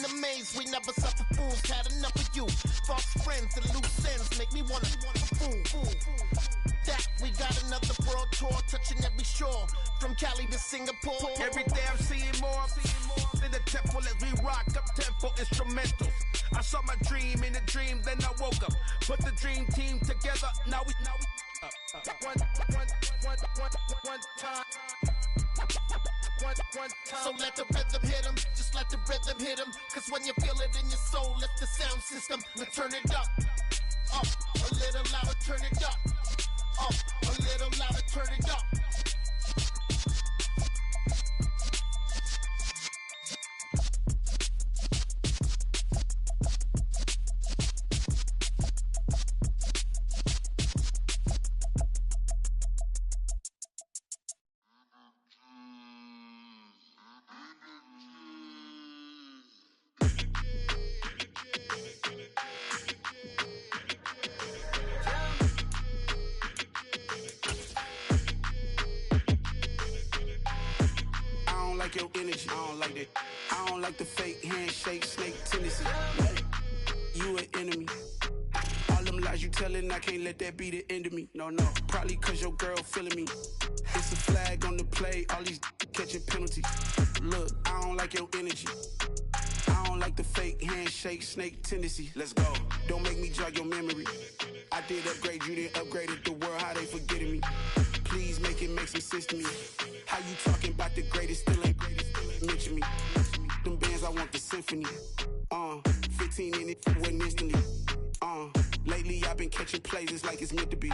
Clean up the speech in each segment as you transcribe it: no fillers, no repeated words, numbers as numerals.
in the maze, we never suffer fools. Had enough of you. False friends and loose ends make me wanna fool. That we got another world tour, touching every shore, from Cali to Singapore. Every day I'm seeing more in the temple as we rock up tempo instrumentals. I saw my dream in a dream, then I woke up. Put the dream team together, now we one time. So let the rhythm hit 'em, just let the rhythm hit 'em. Cause when you feel it in your soul, lift the sound system. Now turn it up, a little louder, turn it up, a little louder, turn it up. Your energy, I don't like that. I don't like the fake handshake, snake tendency. You an enemy. All them lies you telling, I can't let that be the end of me. No, probably cause your girl feeling me. It's a flag on the play, all these catching penalties. Look, I don't like your energy. I don't like the fake handshake, snake tendency. Let's go. Don't make me jog your memory. I did upgrade, you didn't upgrade it. The world, how they forgetting me. Please make it make some sense to me. How you talking about the greatest, still ain't mention me. Them bands, I want the symphony. 15 in it, went instantly. Lately I've been catching plays, it's like it's meant to be.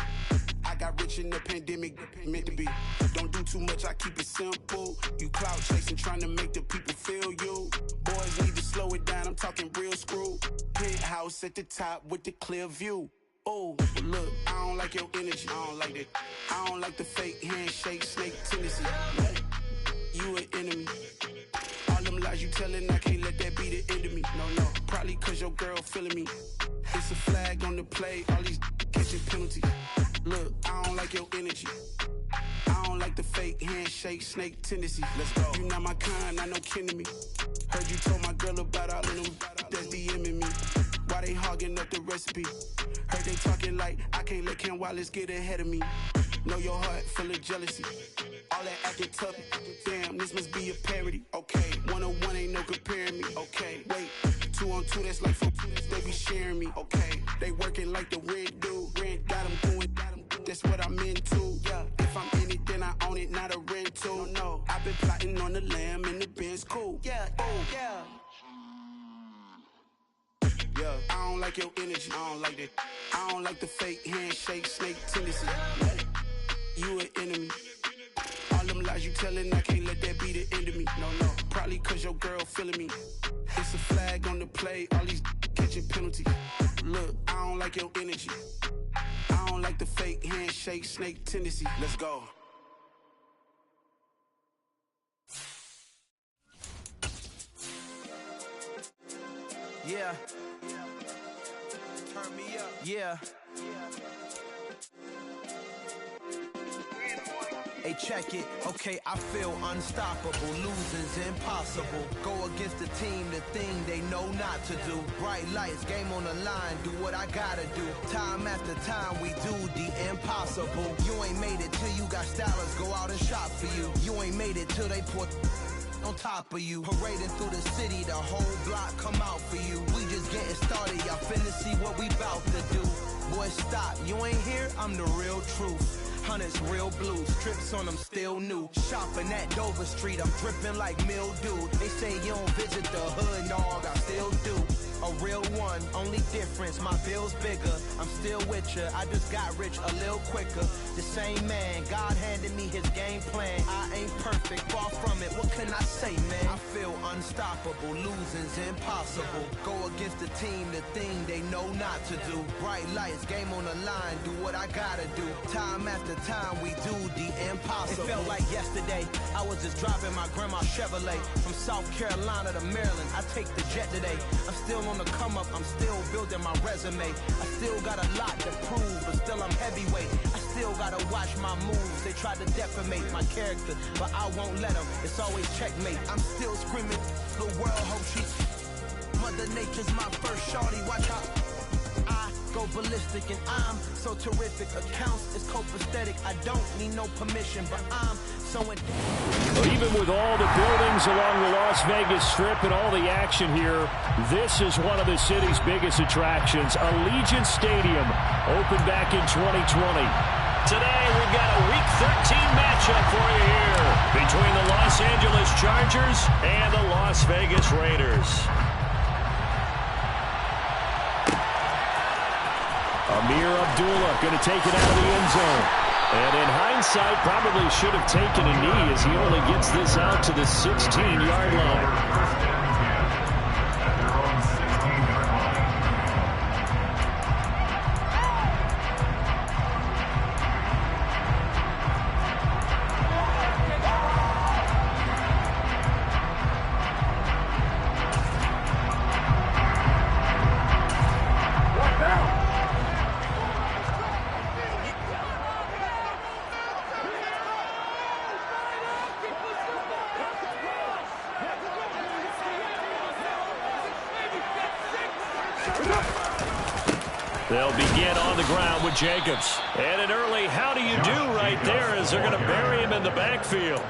I got rich in the pandemic, meant to be. Don't do too much, I keep it simple. You clout chasing, trying to make the people feel you. Boys need to slow it down, I'm talking real screw. Penthouse at the top with the clear view. Oh, look, I don't like your energy, I don't like that. I don't like the fake handshake, snake tendency. You an enemy. All them lies you telling, I can't let that be the end of me. No, probably cause your girl feeling me. It's a flag on the play, all these catching penalties. Look, I don't like your energy. I don't like the fake handshake, snake tendency. Let's go. You not my kind, I know kin to me. Heard you told my girl about all of them that's DMing me. Why they hogging up the recipe? Heard they talking like I can't let Ken Wallace get ahead of me. Know your heart full of jealousy. All that acting tough, damn, this must be a parody. Okay, 1-on-1 ain't no comparing me. Okay, wait, 2-on-2, that's like 4, they be sharing me. Okay, they working like the rent do. Rent got them doing, that's what I'm into. Yeah, if I'm in it, then I own it, not a rental. No, I've been plotting on the lamb and the Benz cool. Yeah, yeah. Yeah, I don't like your energy, I don't like that. I don't like the fake handshake, snake tendency. You an enemy. All them lies you telling, I can't let that be the end of me. No, probably cause your girl feeling me. It's a flag on the play, all these catching penalties. Look, I don't like your energy. I don't like the fake handshake, snake tendency. Let's go. Yeah. Turn me up. Yeah. Hey, check it. Okay, I feel unstoppable. Losing's impossible. Go against the team, the thing they know not to do. Bright lights, game on the line, do what I gotta do. Time after time, we do the impossible. You ain't made it till you got stylers go out and shop for you. You ain't made it till they put on top of you. Parading through the city, the whole block come out for you. We just getting started, y'all finna see what we bout to do. Boy, stop, you ain't here, I'm the real truth. Hunters, real blues, strips on them still new. Shopping at Dover Street, I'm dripping like mildew. They say you don't visit the hood, dog, I still do. A real one, only difference, my bill's bigger. I'm still with ya, I just got rich a little quicker. The same man, God handed me his game plan. I ain't perfect, far from it, what can I say, man? I feel unstoppable, losing's impossible. Go against the team, the thing they know not to do. Bright lights, game on the line, do what I gotta do. Time after time, we do the impossible. It felt like yesterday, I was just driving my grandma's Chevrolet. From South Carolina to Maryland, I take the jet today. I'm still on the come up, I'm still building my resume. I still got a lot to prove, but still I'm heavyweight. I still gotta watch my moves. They try to defamate my character, but I won't let them. It's always checkmate. I'm still screaming, the world hope she is my first shorty. Watch how I go ballistic, and I'm so terrific. Accounts is copacetic. I don't need no permission, but I'm so even with all the buildings along the Las Vegas Strip and all the action here, this is one of the city's biggest attractions. Allegiant Stadium opened back in 2020. Today, we've got a Week 13 matchup for you here between the Los Angeles Chargers and the Las Vegas Raiders. Amir Abdullah going to take it out of the end zone. And in hindsight, probably should have taken a knee as he only gets this out to the 16-yard line. They'll begin on the ground with Jacobs. And an early how do you do right there as they're going to bury him in the backfield.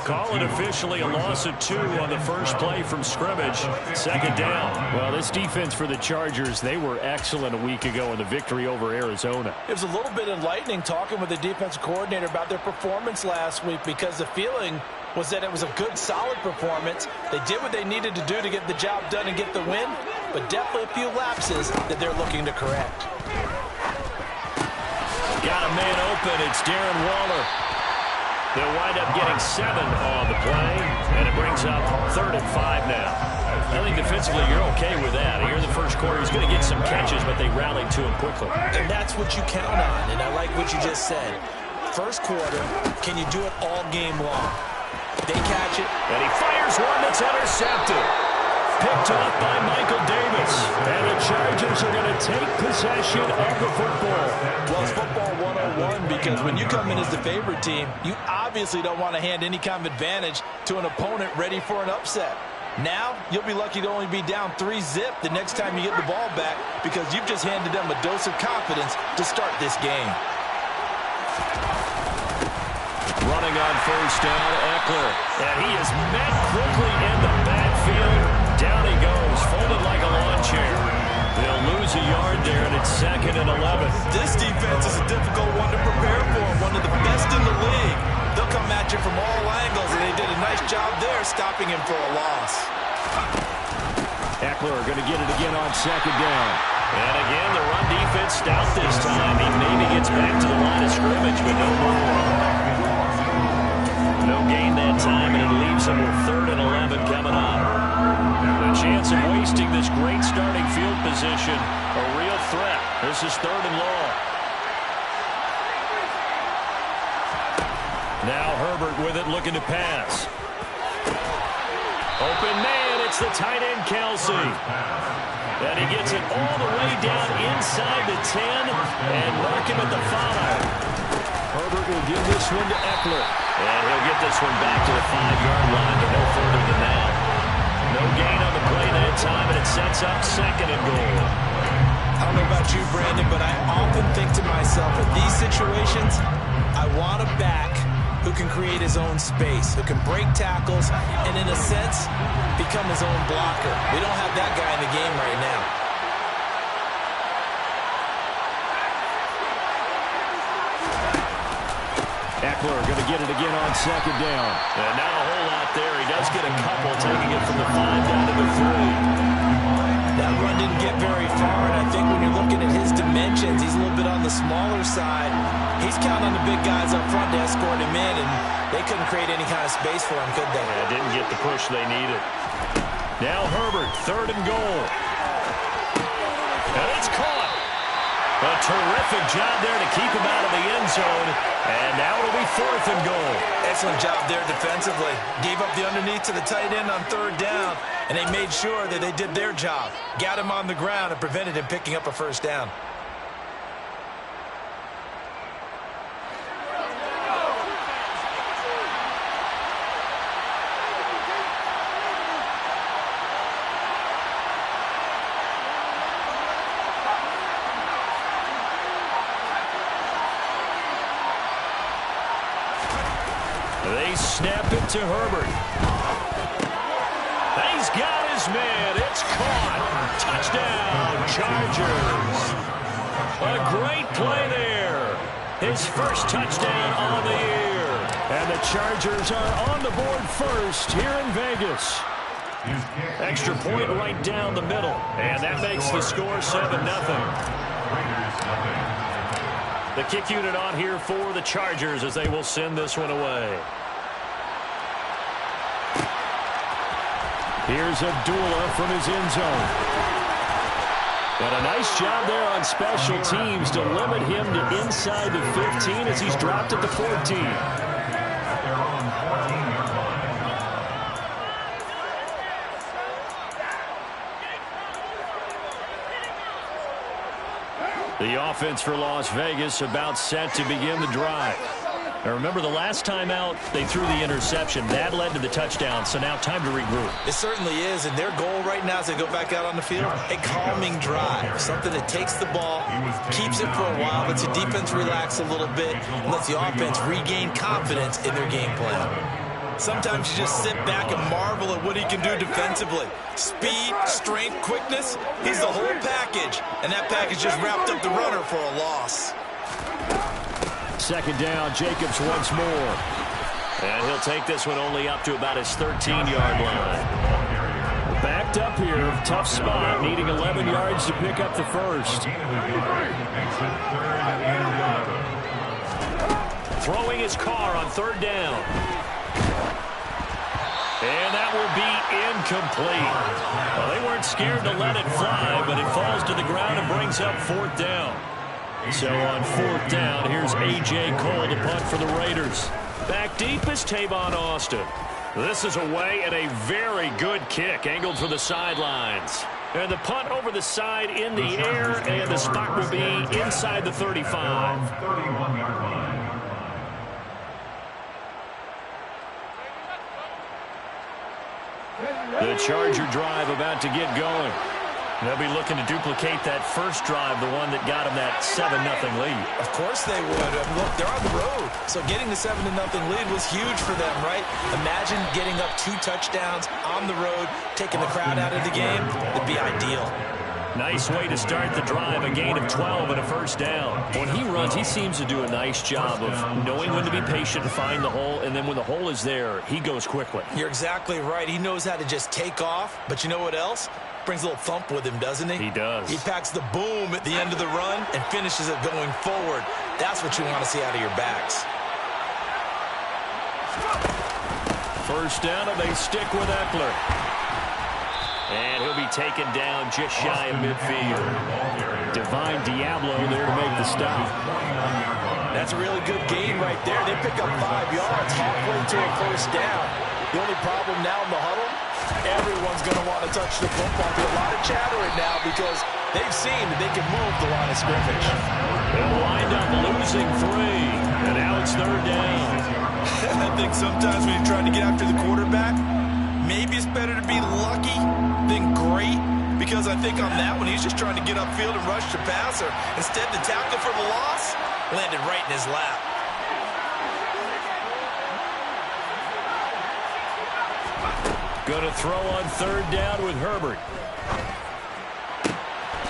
Call it officially a loss of 2 on the first play from scrimmage. Second down. Well, this defense for the Chargers, they were excellent a week ago in the victory over Arizona. It was a little bit enlightening talking with the defensive coordinator about their performance last week, because the feeling was that it was a good, solid performance. They did what they needed to do to get the job done and get the win, but definitely a few lapses that they're looking to correct. Got a man open. It's Darren Waller. They'll wind up getting 7 on the play, and it brings up 3rd and 5 now. I think defensively you're okay with that. Here in the first quarter, he's going to get some catches, but they rallied to him quickly. And that's what you count on, and I like what you just said. First quarter, can you do it all game long? They catch it. And he fires one that's intercepted. Picked up by Michael Davis. And the Chargers are going to take possession of the football. Well, it's football 101, because when you come in as the favorite team, you obviously don't want to hand any kind of advantage to an opponent ready for an upset. Now, you'll be lucky to only be down 3-zip the next time you get the ball back, because you've just handed them a dose of confidence to start this game. Running on first down, Eckler. And he is met quickly in the backfield. Down he goes, folded like a lawn chair. They'll lose a yard there, and it's 2nd and 11. This defense is a difficult one to prepare for, one of the best in the league. They'll come at you from all angles, and they did a nice job there stopping him for a loss. Eckler going to get it again on 2nd down. And again, the run defense stout this time. He maybe gets back to the line of scrimmage, but no more. No gain that time, and it leaves him with 3rd and 11 coming up. The chance of wasting this great starting field position, a real threat. This is 3rd and long. Now Herbert with it, looking to pass. Open man, it's the tight end, Kelsey. And he gets it all the way down inside the 10 and mark him at the 5. Herbert will give this one to Eckler. And he'll get this one back to the 5-yard line, but no further than that. No gain on the play that time, and it sets up 2nd and goal. I don't know about you, Brandon, but I often think to myself, in these situations, I want a back who can create his own space, who can break tackles, and in a sense, become his own blocker. We don't have that guy in the game right now. Eckler going to get it again on 2nd down. And not a whole lot there. He does get a couple, taking it from the 5 down to the 3. That run didn't get very far, and I think when you're looking at his dimensions, he's a little bit on the smaller side. He's counting on the big guys up front to escort him in, and they couldn't create any kind of space for him, could they? Yeah, didn't get the push they needed. Now Herbert, 3rd and goal. And it's caught. A terrific job there to keep him out of the end zone. And now it'll be 4th and goal. Excellent job there defensively. Gave up the underneath to the tight end on 3rd down, and they made sure that they did their job. Got him on the ground and prevented him picking up a 1st down. They snap it to Herbert. He's got his man. It's caught. Touchdown, Chargers. A great play there. His first touchdown on the year. And the Chargers are on the board first here in Vegas. Extra point right down the middle. And that makes the score 7-0. The kick unit on here for the Chargers as they will send this one away. Here's Abdullah from his end zone. And a nice job there on special teams to limit him to inside the 15 as he's dropped at the 14. The offense for Las Vegas about set to begin the drive. Now remember, the last time out, they threw the interception. That led to the touchdown, so now time to regroup. It certainly is, and their goal right now as they go back out on the field, a calming drive, something that takes the ball, keeps it for a while, lets the defense relax a little bit, and lets the offense regain confidence in their game plan. Sometimes you just sit back and marvel at what he can do defensively. Speed, strength, quickness, he's the whole package, and that package just wrapped up the runner for a loss. Second down, Jacobs once more. And he'll take this one only up to about his 13-yard line. Backed up here, tough spot, needing 11 yards to pick up the first. Throwing his car on third down. And that will be incomplete. Well, they weren't scared to let it fly, but it falls to the ground and brings up fourth down. So on fourth down, here's A.J. Cole to punt for the Raiders. Back deep is Tavon Austin. This is away and a very good kick, angled for the sidelines. And the punt over the side in the air, and the spot will be inside the 35. The Charger drive about to get going. They'll be looking to duplicate that first drive, the one that got them that 7-0 lead. Of course they would. Look, they're on the road, so getting the 7-0 lead was huge for them, right? Imagine getting up 2 touchdowns on the road, taking the crowd out of the game. It'd be ideal. Nice way to start the drive, a gain of 12 and a first down. When he runs, he seems to do a nice job of knowing when to be patient and find the hole, and then when the hole is there, he goes quickly. You're exactly right. He knows how to just take off, but you know what else? Brings a little thump with him, doesn't he? He does. He packs the boom at the end of the run and finishes it going forward. That's what you want to see out of your backs. First down, and they stick with Eckler. And he'll be taken down just shy of midfield. Divine Diablo there to make the stop. That's a really good gain right there. They pick up 5 yards halfway to a first down. The only problem now in the huddle, everyone's going to want to touch the football. There's a lot of chattering now because they've seen that they can move the line of scrimmage. They'll wind up losing 3, and now it's third down. I think sometimes when you're trying to get after the quarterback, maybe it's better to be lucky than great, because I think on that one, he's just trying to get upfield and rush the passer. Instead, the tackle for the loss landed right in his lap. Going to throw on third down with Herbert.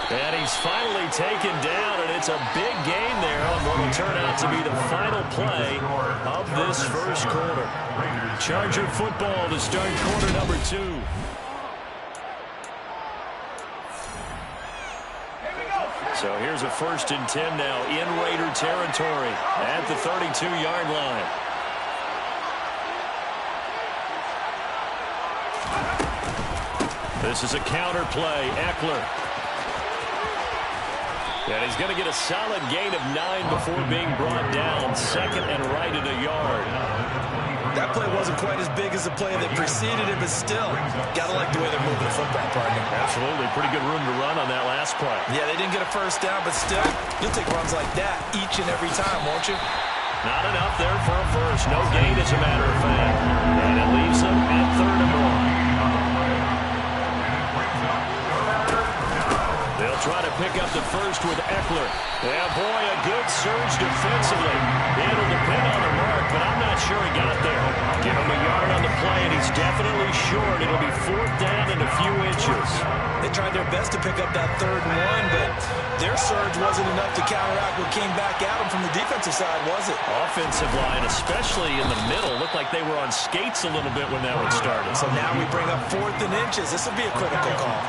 And he's finally taken down, and it's a big gain there on what will turn out to be the final play of this first quarter. Charger football to start quarter number 2. So here's a 1st and 10 now in Raider territory at the 32-yard line. This is a counter play. Eckler. And he's going to get a solid gain of 9 before being brought down. 2nd and right at a yard. That play wasn't quite as big as the play that preceded it, but still, got to like the way they're moving the football, partner. Absolutely. Pretty good room to run on that last play. Yeah, they didn't get a first down, but still, you'll take runs like that each and every time, won't you? Not enough there for a first. No gain, as a matter of fact. And it leaves them at 3rd and 1. They'll try to pick up the first with Eckler. Yeah, boy, a good surge defensively. It'll depend on the mark but I'm not sure he got there. Give him a yard on the play, and he's definitely short. It'll be 4th down and a few inches. They tried their best to pick up that 3rd and 1, but their surge wasn't enough to counteract what came back at them from the defensive side, was it? Offensive line, especially in the middle, looked like they were on skates a little bit when that one started. So now we bring up 4th and inches. This will be a critical call.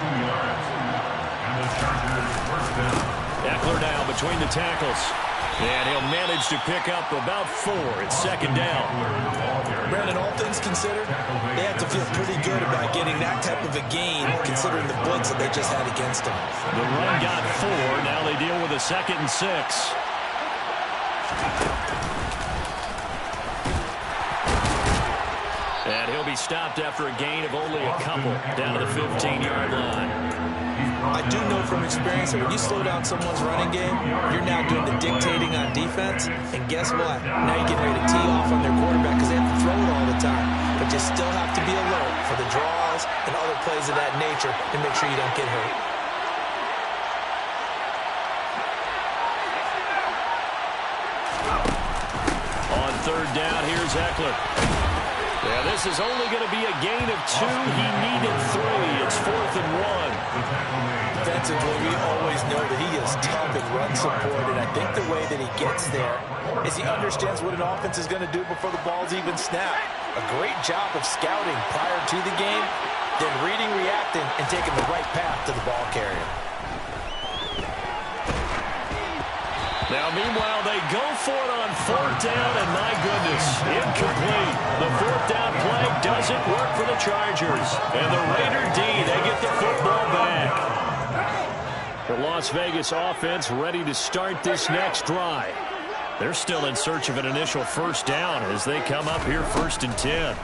Eckler now between the tackles. And he'll manage to pick up about 4. It's 2nd down. Brandon, all things considered, they have to feel pretty good about getting that type of a gain, considering the blitz that they just had against them. The run got 4. Now they deal with a 2nd and 6. And he'll be stopped after a gain of only a couple down to the 15-yard line. I do know from experience that when you slow down someone's running game, you're now doing the dictating on defense. And guess what? Now you're getting ready to tee off on their quarterback because they have to throw it all the time. But you still have to be alert for the draws and other plays of that nature and make sure you don't get hurt. On 3rd down, here's Eckler. Yeah, this is only going to be a gain of 2. He needed 3. It's 4th and 1. Defensively, we always know that he is tough and run support, and I think the way that he gets there is he understands what an offense is going to do before the ball's even snapped. A great job of scouting prior to the game, then reading, reacting, and taking the right path to the ball carrier. Now, meanwhile, they go for it on 4th down, and my goodness, incomplete. The 4th down play doesn't work for the Chargers. And the Raider D, they get the football back. The Las Vegas offense ready to start this next drive. They're still in search of an initial 1st down as they come up here 1st and 10.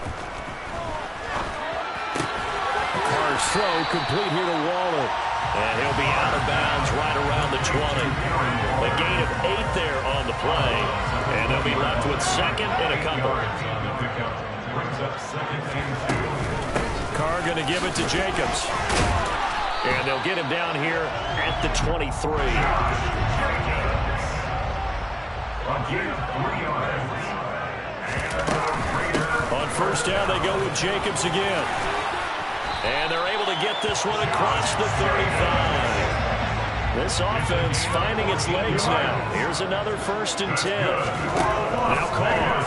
Carr's throw complete here to Waller. And he'll be out of bounds right around the 20. A gain of 8 there on the play. And they'll be left with 2nd and a couple. Carr going to give it to Jacobs. And they'll get him down here at the 23. On 1st down, they go with Jacobs again. And they're able to get this one across the 35. This offense finding its legs now. Here's another 1st and 10. Now Carr.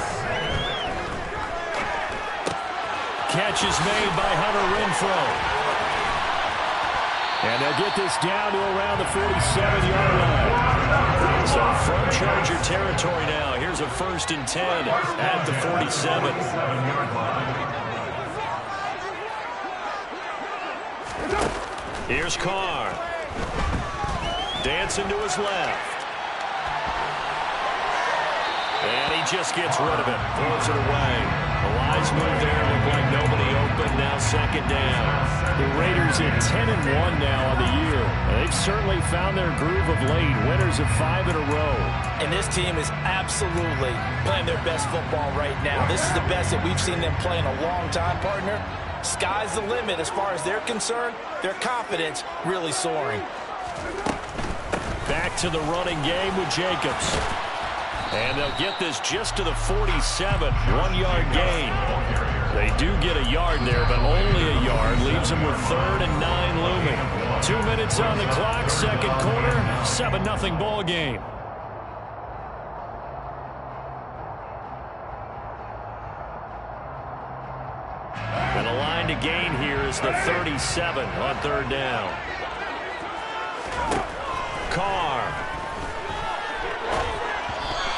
Catch is made by Hunter Renfrow. And they'll get this down to around the 47-yard line. So from Charger territory now. Here's a 1st and 10 at the 47. Here's Carr. Dancing to his left. And he just gets rid of it. Throws it away. The wise move there. Looked like nobody open. Now 2nd down. The Raiders at 10-1 now on the year. They've certainly found their groove of late. Winners of 5 in a row. And this team is absolutely playing their best football right now. This is the best that we've seen them play in a long time, partner. Sky's the limit as far as they're concerned. Their confidence really soaring. Back to the running game with Jacobs. And they'll get this just to the 47. 1-yard gain. They do get a yard there, but only a yard. Leaves them with 3rd and 9 looming. 2 minutes on the clock, 2nd quarter. 7-0 ball game. And the line to gain here is the 37 on 3rd down. Carr.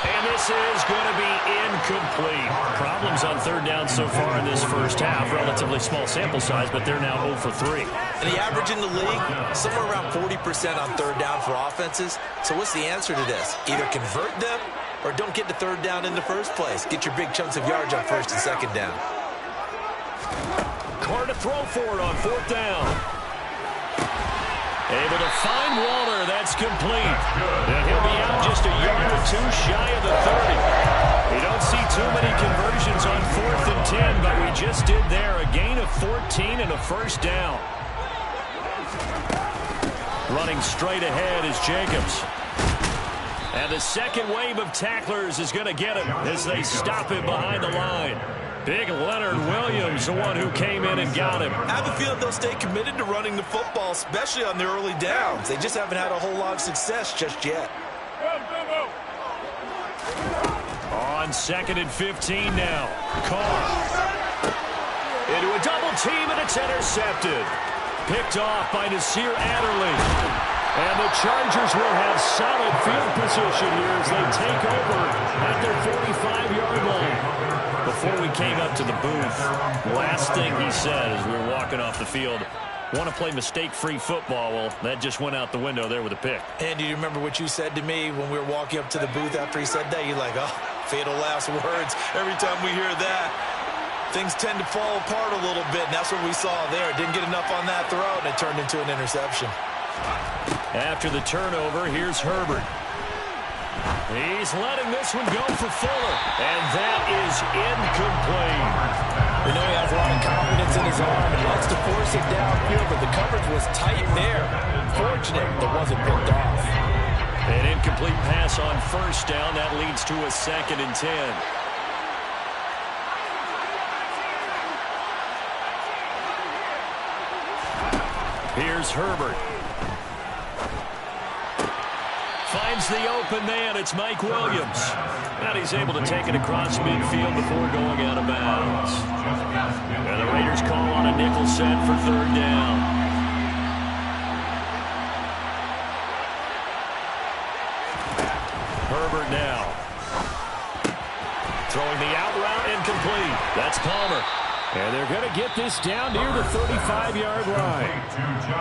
And this is going to be incomplete. Problems on 3rd down so far in this first half. Relatively small sample size, but they're now 0 for 3. And the average in the league, somewhere around 40% on 3rd down for offenses. So what's the answer to this? Either convert them or don't get to 3rd down in the first place. Get your big chunks of yards on 1st and 2nd down. Carr to throw for it on 4th down. Able to find Waller. That's complete. And he'll be out just a yard or 2 shy of the 30. You don't see too many conversions on 4th and 10, but we just did there. A gain of 14 and a 1st down. Running straight ahead is Jacobs. And the second wave of tacklers is going to get him as they stop him behind the line. Big Leonard Williams, the one who came in and got him. I have a feeling they'll stay committed to running the football, especially on the early downs. They just haven't had a whole lot of success just yet. On 2nd and 15 now. Carr. Into a double team, and it's intercepted. Picked off by Nasir Adderley. And the Chargers will have solid field position here as they take over at their 45-yard line. Before we came up to the booth, last thing he said as we were walking off the field, want to play mistake-free football. Well, that just went out the window there with a pick. And do you remember what you said to me when we were walking up to the booth after he said that? You're like, oh, fatal last words. Every time we hear that, things tend to fall apart a little bit, and that's what we saw there. Didn't get enough on that throw, and it turned into an interception. After the turnover, here's Herbert. He's letting this one go for Fuller, and that is incomplete. We know he has a lot of confidence in his arm and likes to force it downfield, but the coverage was tight there. Fortunate that wasn't picked off. An incomplete pass on first down. That leads to a 2nd and 10. Here's Herbert. Finds the open man. It's Mike Williams. And he's able to take it across midfield before going out of bounds. And the Raiders call on a nickel set for 3rd down. Herbert now. Throwing the out route incomplete. That's Palmer. And they're going to get this down near the 35-yard line.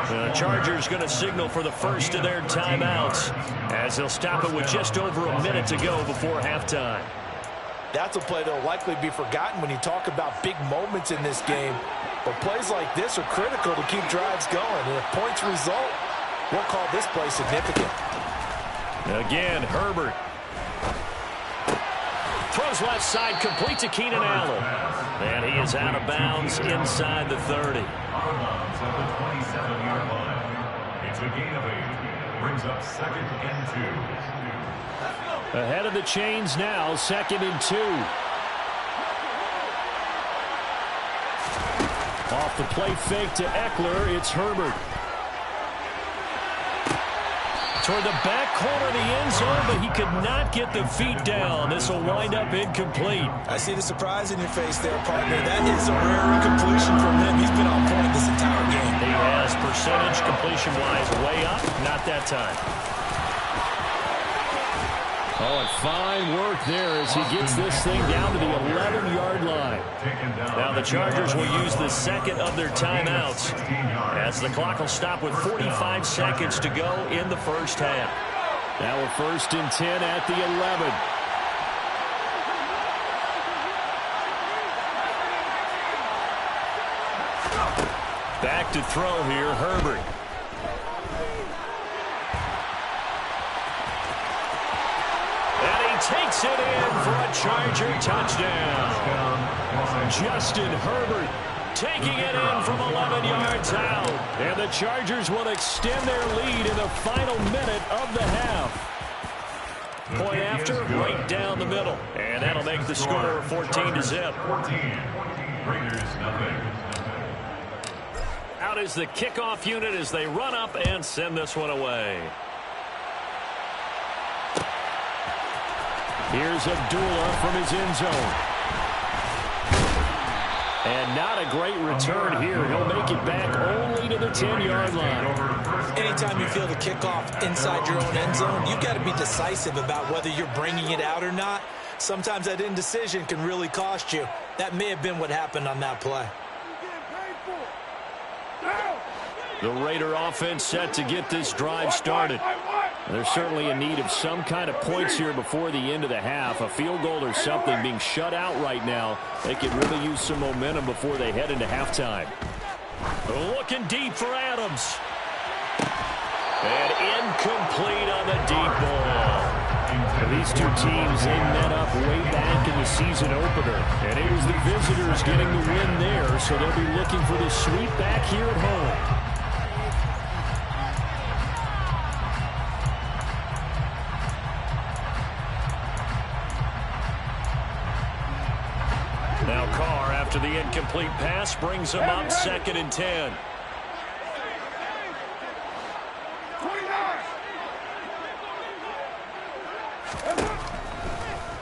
The Chargers going to signal for the first of their timeouts as they'll stop it with just over a minute to go before halftime. That's a play that will likely be forgotten when you talk about big moments in this game. But plays like this are critical to keep drives going. And if points result, we'll call this play significant. Again, Herbert. Throws left side, complete to Keenan Allen. And he is out of bounds inside the 30. It's a gain of 8. Brings up 2nd and 2. Ahead of the chains now, 2nd and 2. Off the play fake to Eckler, it's Herbert. Toward the back corner of the end zone, but he could not get the feet down. This will wind up incomplete. I see the surprise in your face there, partner. That is a rare incompletion from him. He's been on point this entire game. He has percentage completion-wise way up. Not that time. Oh, and fine work there as he gets this thing down to the 11-yard line. Now the Chargers will use the 2nd of their timeouts as the clock will stop with 45 seconds to go in the first half. Now we're 1st and 10 at the 11. Back to throw here, Herbert. Takes it in for a Charger touchdown. Justin Herbert taking it in from 11 yards out. And the Chargers will extend their lead in the final minute of the half. Point after, right down the middle. And that'll make the score 14-0. Out is the kickoff unit as they run up and send this one away. Here's Abdullah from his end zone. And not a great return here. He'll make it back only to the 10-yard line. Anytime you feel the kickoff inside your own end zone, you've got to be decisive about whether you're bringing it out or not. Sometimes that indecision can really cost you. That may have been what happened on that play. The Raider offense set to get this drive started. They're certainly in need of some kind of points here before the end of the half. A field goal or something being shut out right now. They could really use some momentum before they head into halftime. Looking deep for Adams. And incomplete on the deep ball. These two teams, they met up way back in the season opener. And it was the visitors getting the win there, so they'll be looking for the sweep back here at home. the incomplete pass brings them up 2nd and 10.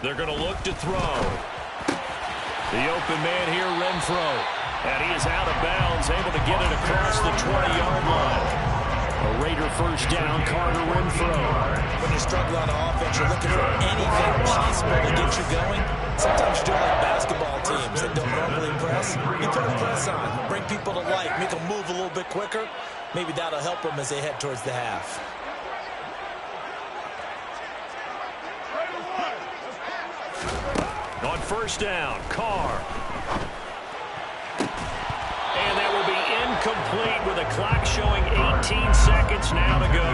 They're going to look to throw. The open man here, Renfro. And he is out of bounds, able to get it across the 20-yard line. A Raider first down, Carter Renfro. When you're struggling on offense, you're looking for anything possible to get you going. Sometimes you're doing like basketball teams that don't normally press. You put a press on, bring people to life, make them move a little bit quicker. Maybe that'll help them as they head towards the half. On first down, Carr. And that will be incomplete with a clock showing 18 seconds now to go.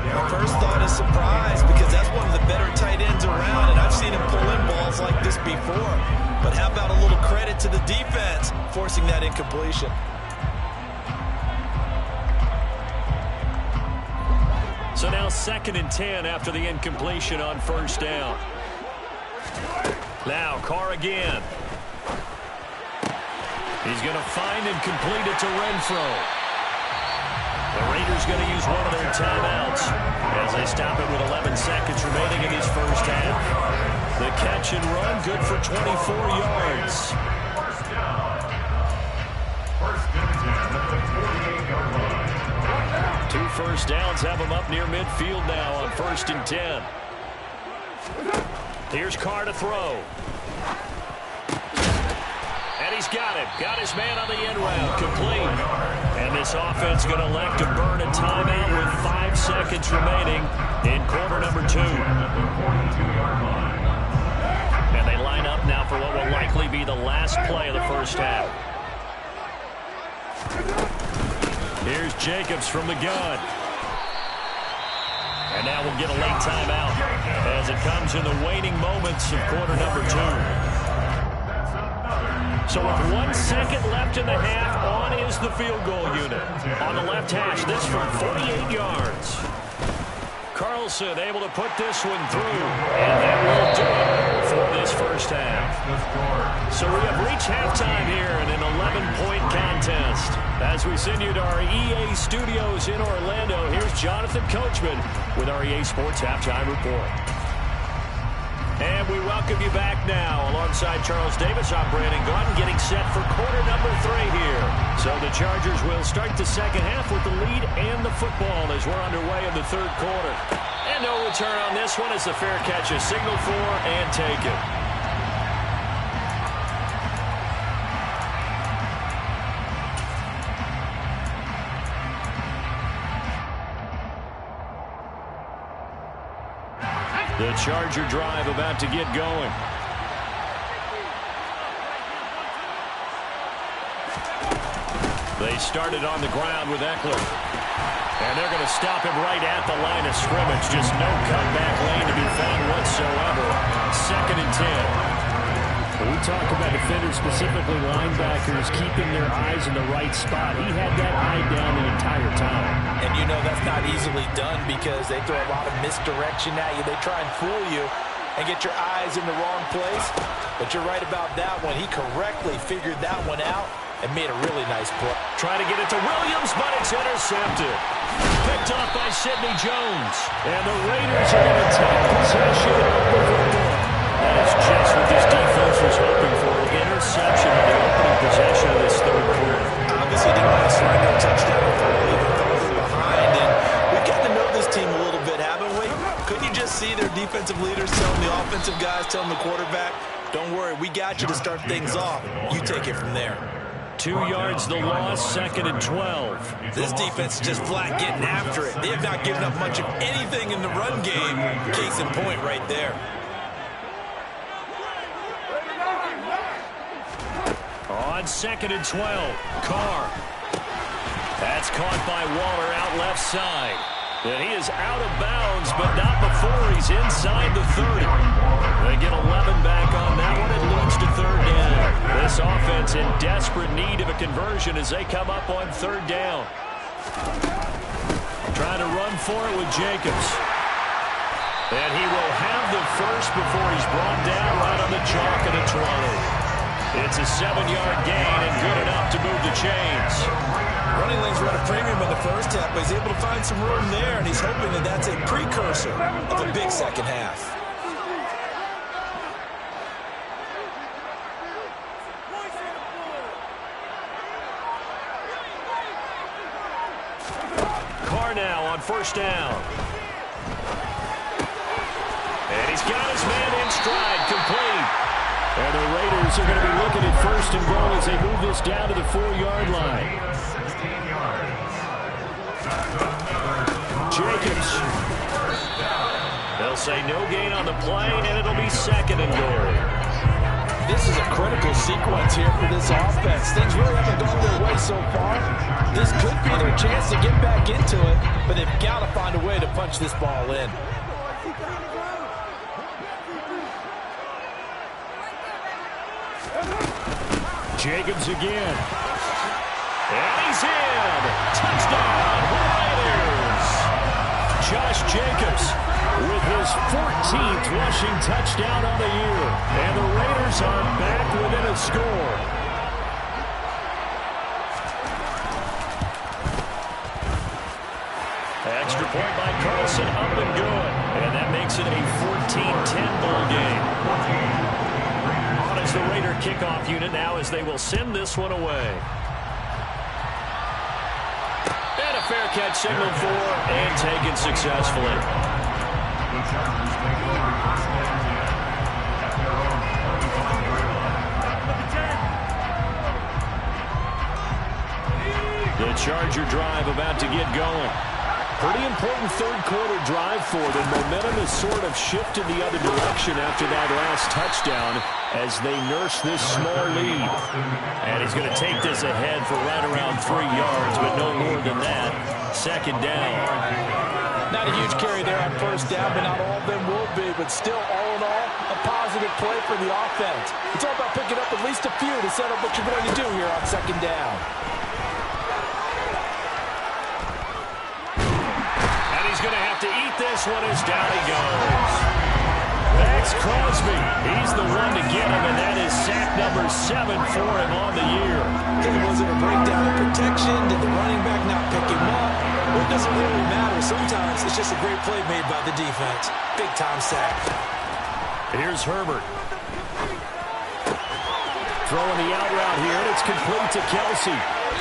My first thought is surprise because that's one of the better tight ends around, and I've seen him pull in balls like this before. But how about a little credit to the defense forcing that incompletion? So now 2nd and 10 after the incompletion on first down. Now Carr again. He's going to find and complete it to Renfro. The Raiders going to use one of their timeouts as they stop it with 11 seconds remaining in this first half. The catch and run good for 24 yards. First down. First and 10 at the 48-yard line. 2 first downs have them up near midfield now on 1st and 10. Here's Carr to throw. And he's got it. Got his man on the end route. Complete. And this offense going to elect to burn a timeout with 5 seconds remaining in quarter number 2. And they line up now for what will likely be the last play of the first half. Here's Jacobs from the gun. And now we'll get a late timeout as it comes in the waning moments of quarter number 2. So with 1 second left in the half, on is the field goal unit. On the left hash, this from 48 yards. Carlson able to put this one through, and that will do it for this first half. So we have reached halftime here in an 11-point contest. As we send you to our EA studios in Orlando, here's Jonathan Coachman with our EA Sports Halftime Report. And we welcome you back now. Alongside Charles Davis, I'm Brandon Gaudin, getting set for quarter number 3 here. So the Chargers will start the second half with the lead and the football as we're underway in the 3rd quarter. And no return on this one as the fair catch is signaled for and taken. The Charger drive about to get going. They started on the ground with Eckler. And they're going to stop him right at the line of scrimmage. Just no comeback lane to be found whatsoever. 2nd and 10. When we talk about defenders, specifically linebackers, keeping their eyes in the right spot. He had that eye down the entire time. And you know that's not easily done because they throw a lot of misdirection at you. They try and fool you and get your eyes in the wrong place. But you're right about that one. He correctly figured that one out and made a really nice play. Trying to get it to Williams, but it's intercepted. Picked off by Sidney Jones. And the Raiders are going to take possession of the football. That is just what this defense was hoping for. An interception on the opening possession of this 3rd quarter. Obviously didn't want to surrender a touchdown even though they're behind. And we've gotten to know this team a little bit, haven't we? Couldn't you just see their defensive leaders telling the offensive guys, telling the quarterback, don't worry, we got you to start things off. You take it from there. 2 yards the loss, 2nd and 12. This defense is just flat getting after it. They have not given up much of anything in the run game. Case in point right there. On 2nd and 12, Carr. That's caught by Waller out left side. And he is out of bounds, but not before he's inside the 30. They get 11 back on that one. It leads to 3rd down. This offense in desperate need of a conversion as they come up on 3rd down. Trying to run for it with Jacobs. And he will have the first before he's brought down right on the chalk of the 20. It's a 7-yard gain and good enough to move the chains. Running lanes were at a premium in the first half, but he's able to find some room there, and he's hoping that that's a precursor of a big second half. Carr now on first down. And he's got his man in stride, complete. And the Raiders are going to be looking at first and goal as they move this down to the 4-yard line. Jacobs. They'll say no gain on the play, and it'll be second and goal. This is a critical sequence here for this offense. Things really haven't gone their way so far. This could be their chance to get back into it, but they've got to find a way to punch this ball in. Jacobs again. And he's in. Touchdown, Raiders. Josh Jacobs with his 14th rushing touchdown on the year. And the Raiders are back within a score. Extra point by Carlson, up and good. And that makes it a 14-10 ball game. On is the Raider kickoff unit now as they will send this one away. And a fair catch signaled for and taken successfully. The Charger drive about to get going. Pretty important third-quarter drive for them. Momentum has sort of shifted the other direction after that last touchdown as they nurse this small lead. And he's going to take this ahead for right around 3 yards, but no more than that. Second down. Not a huge carry there on first down, but not all of them will be. But still, all in all, a positive play for the offense. It's all about picking up at least a few to set up what you're going to do here on second down. He's going to have to eat this one as down he goes. Max Crosby, he's the one to get him, and that is sack number 7 for him on the year. Was it a breakdown in protection? Did the running back not pick him up? Well, it doesn't really matter. Sometimes it's just a great play made by the defense. Big-time sack. Here's Herbert. Throwing the out route here, and it's complete to Kelsey.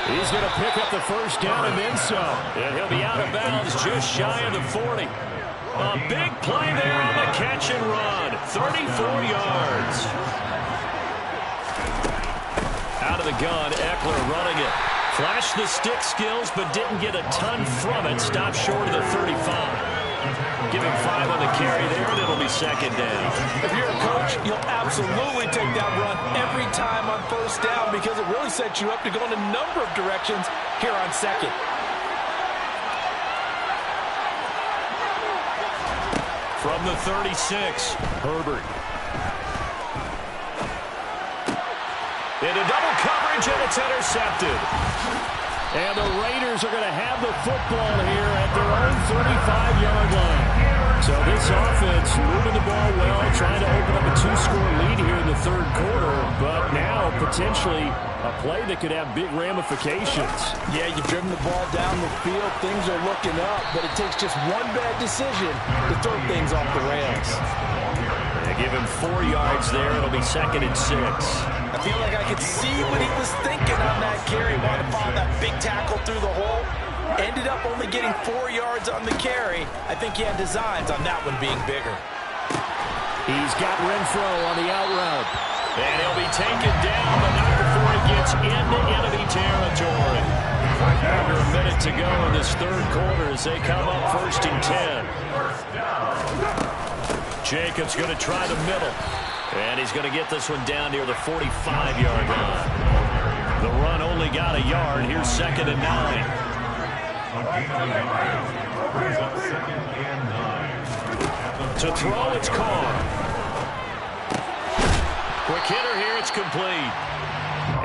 He's going to pick up the first down and then some. And he'll be out of bounds just shy of the 40. A big play there on the catch and run. 34 yards. Out of the gun, Eckler running it. Flashed the stick skills, but didn't get a ton from it. Stopped short of the 35. Give him 5 on the carry there, and it'll be second down. If you're a coach, you'll absolutely take that run every time on first down because it really sets you up to go in a number of directions here on second. From the 36, Herbert. Into double coverage, and it's intercepted. And the Raiders are going to have the football here at their own 35-yard line. So this offense moving the ball well, trying to open up a 2-score lead here in the third quarter, but now potentially a play that could have big ramifications. Yeah, you've driven the ball down the field. Things are looking up, but it takes just one bad decision to throw things off the rails. They give him 4 yards there. It'll be second and 6. I feel like I could see what he was thinking on that carry. Wanted to follow that big tackle through the hole. Ended up only getting 4 yards on the carry. I think he had designs on that one being bigger. He's got Renfro on the out route. And he'll be taken down, but not before he gets into enemy territory. Under a minute to go in this third quarter as they come up first and 10. Jacobs going to try the middle. And he's going to get this one down near the 45-yard line. The run only got a yard. Here's second and 9. To throw, it's Carr. Quick hitter here, it's complete.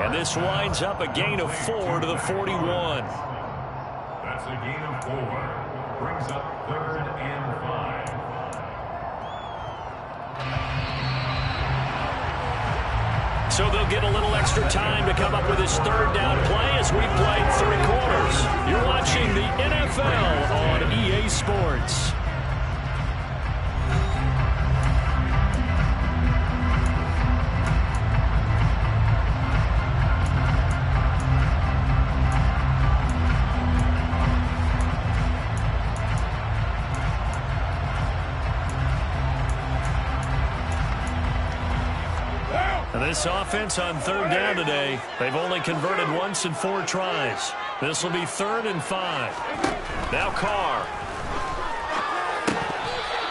And this winds up a gain of 4 to the 41. That's a gain of 4. Brings up third and 5. So they'll get a little extra time to come up with his third down play as we play 3 quarters. You're watching the NFL on EA Sports. This offense on 3rd down today, they've only converted once in 4 tries. This will be 3rd and 5. Now Carr.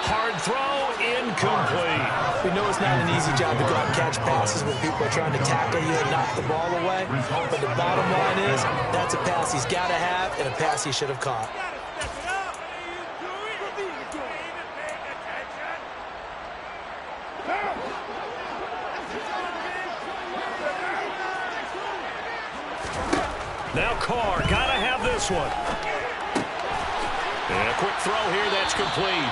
Hard throw, incomplete. We know it's not an easy job to go out and catch passes when people are trying to tackle you and knock the ball away. But the bottom line is, that's a pass he's got to have and a pass he should have caught. Now Carr, gotta have this one. And a quick throw here, that's complete.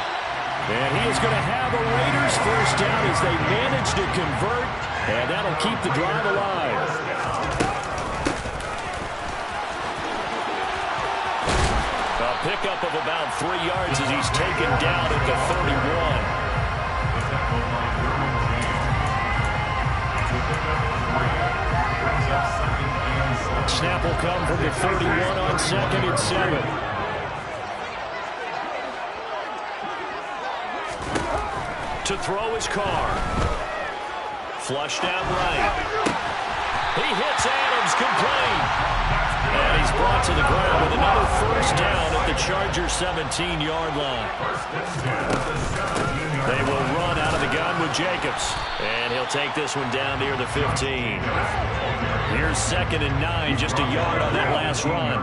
And he is going to have a Raiders first down as they manage to convert, and that'll keep the drive alive. A pickup of about 3 yards as he's taken down at the 31. Snap will come from the 31 on 2nd and 7. To throw his Carr. Flushed out right. He hits Adams, complete. And he's brought to the ground with another first down at the Chargers' 17-yard line. They will run out of the gun with Jacobs. And he'll take this one down near the 15. Here's 2nd and 9, just a yard on that last run.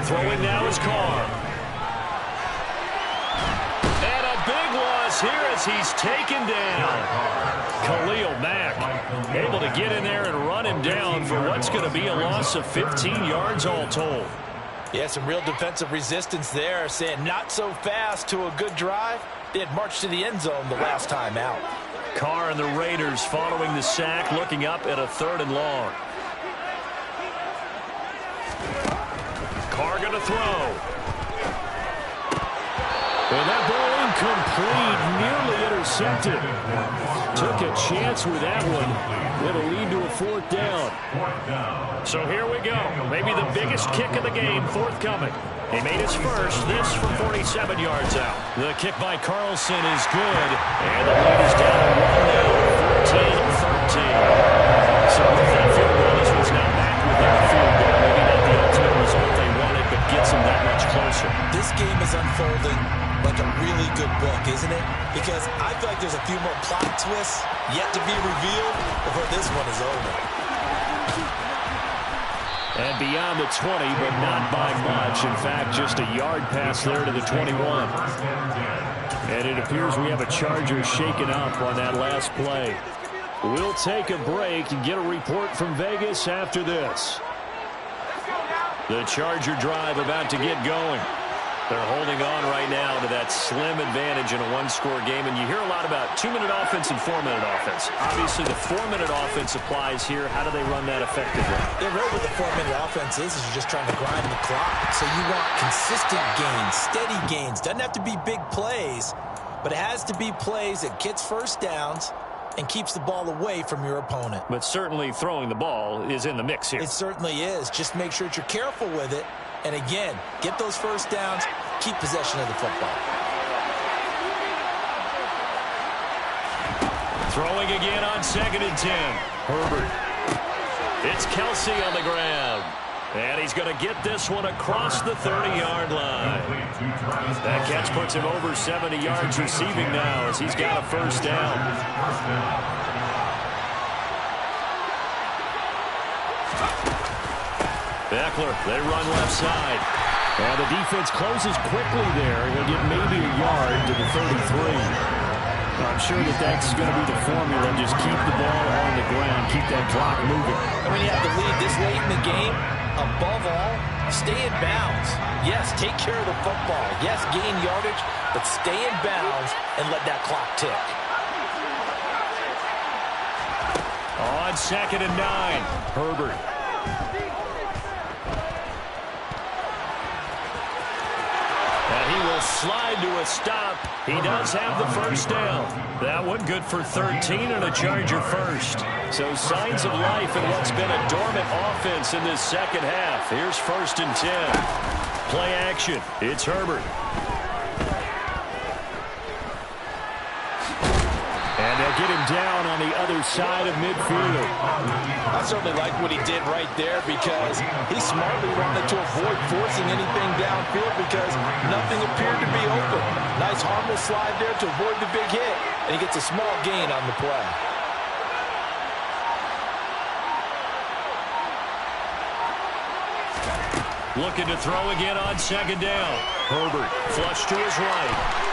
Throwing now is Carr. And a big loss here as he's taken down. Khalil Mack able to get in there and run him down for what's going to be a loss of 15 yards all told. Yeah, some real defensive resistance there, saying not so fast to a good drive. They had marched to the end zone the last time out. Carr and the Raiders following the sack, looking up at a 3rd and long. Carr going to throw. And that ball incomplete, nearly intercepted. Took a chance with that one. It'll lead to a 4th down. So here we go. Maybe the biggest kick of the game forthcoming. He made his first, this from 47 yards out. The kick by Carlson is good. And the lead is down to 1 now, 14-13. So with that field goal, this one's now back within the field goal. Maybe not the ultimate result they wanted, but gets them that much closer. This game is unfolding like a really good book, isn't it? Because I feel like there's a few more plot twists yet to be revealed before this one is over. And beyond the 20, but not by much. In fact, just a yard pass there to the 21. And it appears we have a Charger shaken up on that last play. We'll take a break and get a report from Vegas after this. The Charger drive about to get going. They're holding on right now to that slim advantage in a 1-score game. And you hear a lot about 2-minute offense and 4-minute offense. Obviously, the 4-minute offense applies here. How do they run that effectively? Yeah, really what the 4-minute offense is you're just trying to grind the clock. So you want consistent gains, steady gains. Doesn't have to be big plays, but it has to be plays that gets first downs and keeps the ball away from your opponent. But certainly throwing the ball is in the mix here. It certainly is. Just make sure that you're careful with it. And again, get those first downs, keep possession of the football. Throwing again on 2nd and 10. Herbert. It's Kelsey on the ground. And he's going to get this one across the 30-yard line. That catch puts him over 70 yards receiving now as he's got a first down. Eckler, they run left side. And the defense closes quickly there. He'll get maybe a yard to the 33. I'm sure that that's going to be the formula. Just keep the ball on the ground. Keep that clock moving. And when you have the lead this late in the game, above all, stay in bounds. Yes, take care of the football. Yes, gain yardage, but stay in bounds and let that clock tick. on 2nd and 9. Herbert. And he will slide to a stop. He does have the first down. That one good for 13 and a Charger first. So signs of life in what's been a dormant offense in this second half. Here's 1st and 10. Play action. It's Herbert. And they'll get him down on the other side of midfield. I certainly like what he did right there because he smartly wanted to avoid forcing anything downfield because nothing appeared to be open. Nice harmless slide there to avoid the big hit, and he gets a small gain on the play. Looking to throw again on 2nd down. Herbert flush to his right.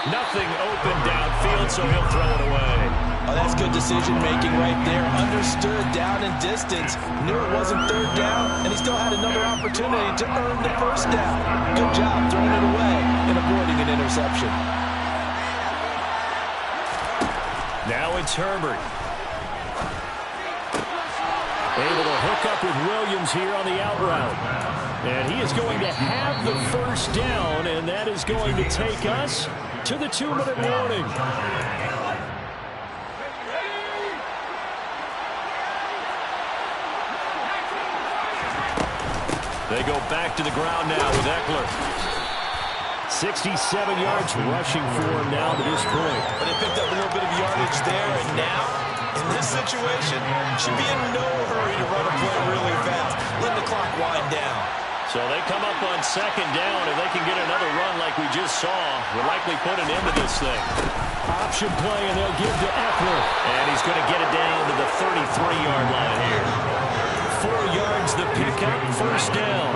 Nothing open downfield, so he'll throw it away. Oh, that's good decision-making right there. Understood down in distance. Knew it wasn't 3rd down, and he still had another opportunity to earn the 1st down. Good job throwing it away and avoiding an interception. Now it's Herbert. Able to hook up with Williams here on the out route. And he is going to have the 1st down, and that is going to take us to the 2-minute warning. They go back to the ground now with Eckler. 67 yards rushing for him now to this point. But they picked up a little bit of yardage there, and now, in this situation, should be in no hurry to run a play really fast. Let the clock wind down. So they come up on 2nd down. If they can get another run like we just saw, we'll likely put an end to this thing. Option play, and they'll give to Eckler. And he's going to get it down to the 33-yard line here. 4 yards the pickup, 1st down.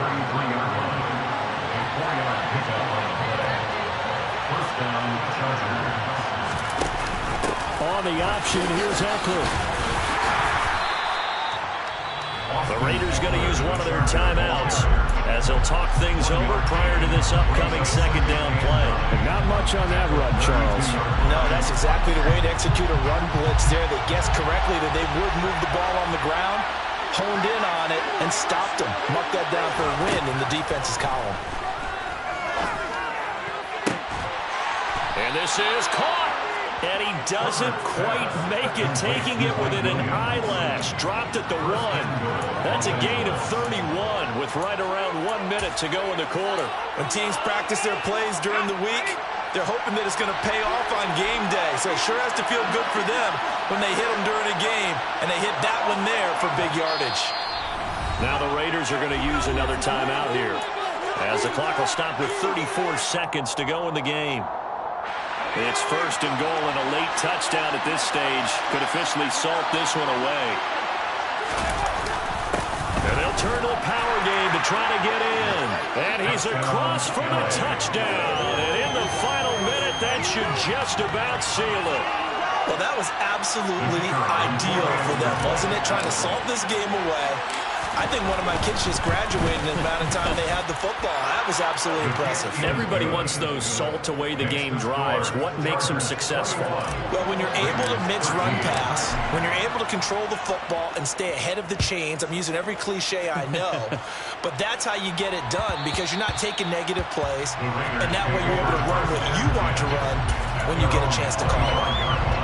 On the option, here's Eckler. The Raiders going to use one of their timeouts as they'll talk things over prior to this upcoming 2nd down play. And not much on that run, Charles. No, that's exactly the way to execute a run blitz there. They guessed correctly that they would move the ball on the ground, honed in on it, and stopped them. Marked that down for a win in the defense's column. And this is caught. And he doesn't quite make it, taking it within an eyelash. Dropped at the 1. That's a gain of 31 with right around 1 minute to go in the quarter. When teams practice their plays during the week, they're hoping that it's going to pay off on game day. So it sure has to feel good for them when they hit them during a game, and they hit that one there for big yardage. Now the Raiders are going to use another timeout here, as the clock will stop with 34 seconds to go in the game. It's 1st and goal, and a late touchdown at this stage could officially salt this one away. And they'll turn to the power game to try to get in. And he's across for the touchdown. And in the final minute, that should just about seal it. Well, that was absolutely ideal for them, wasn't it? Trying to salt this game away. I think one of my kids just graduated in the amount of time they had the football. That was absolutely impressive. Everybody wants those salt away the game drives. What makes them successful? Well, when you're able to mix run pass, when you're able to control the football and stay ahead of the chains, I'm using every cliche I know, but that's how you get it done because you're not taking negative plays, and that way you're able to run what you want to run when you get a chance to call it.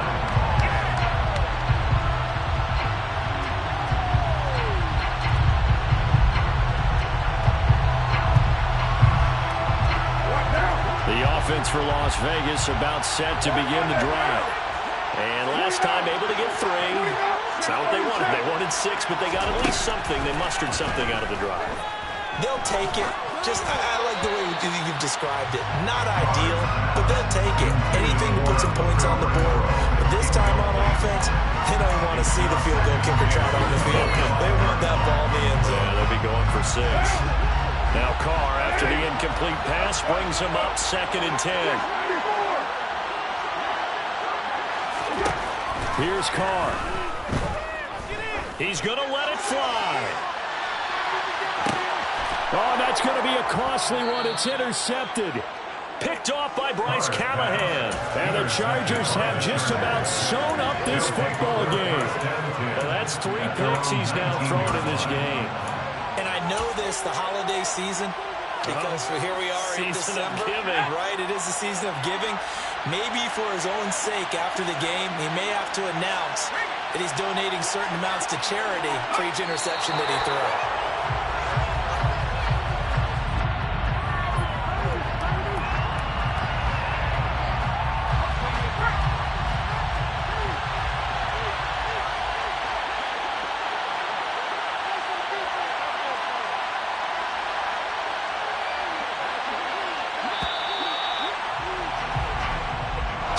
Offense for Las Vegas about set to begin the drive. And last time able to get 3. It's not what they wanted. They wanted 6, but they got at least something. They mustered something out of the drive. They'll take it. I like the way you've described it. Not ideal, but they'll take it. Anything to put some points on the board. But this time on offense, they don't want to see the field goal kicker trot on the field. They want that ball in the end zone. Yeah, they'll be going for 6. Now Carr, after the incomplete pass, brings him up 2nd and 10. Here's Carr. He's going to let it fly. Oh, that's going to be a costly one. It's intercepted. Picked off by Bryce Callahan. And the Chargers have just about sewn up this football game. Well, that's 3 picks he's now thrown in this game. And I know this, the holiday season, because for here we are in December. Right, it is the season of giving. Maybe for his own sake after the game, he may have to announce that he's donating certain amounts to charity for each interception that he throws.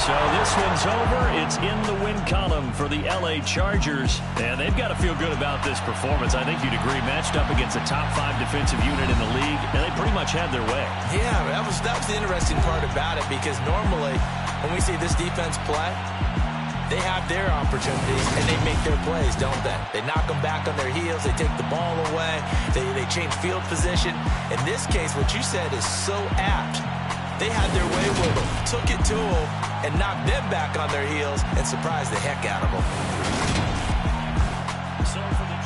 So this one's over. It's in the win column for the LA Chargers. And they've got to feel good about this performance. I think you'd agree, matched up against a top 5 defensive unit in the league, and they pretty much had their way. Yeah, that was the interesting part about it, because normally when we see this defense play, they have their opportunities and they make their plays, don't they? They knock them back on their heels. They take the ball away. They change field position. In this case, what you said is so apt. They had their way with them, took it to them, and knocked them back on their heels and surprised the heck out of them. So for the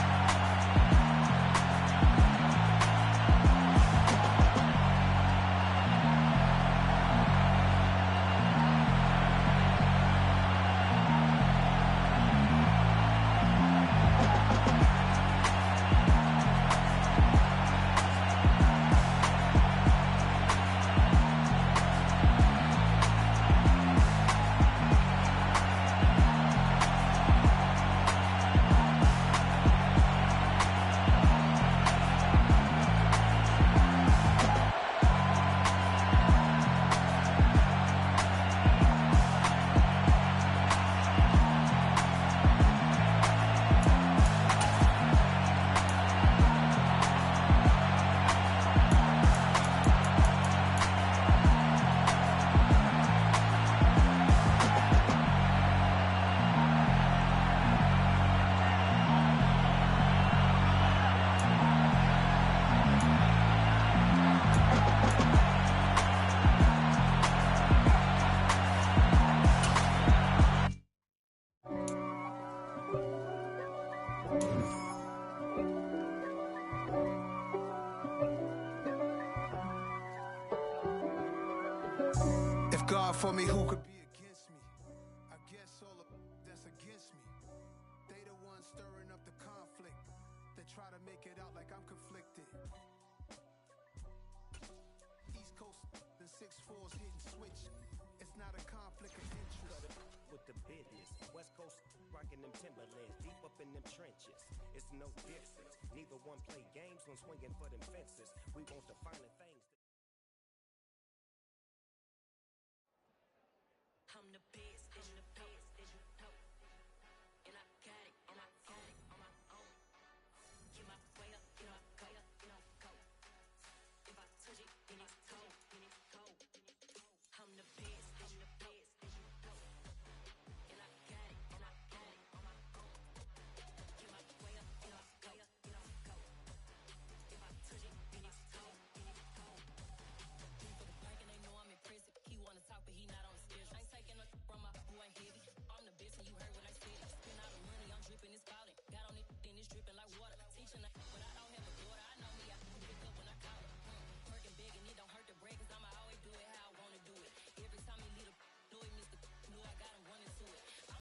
If God for me, who could be against me? I guess all of that's against me. They the ones stirring up the conflict. They try to make it out like I'm conflicted. East Coast, the 6'4s hitting switch. It's not a conflict of interest. With the business, West Coast rocking them Timberlands, deep up in them trenches. It's no difference. Neither one play games when swinging for them fences. We want the finer things.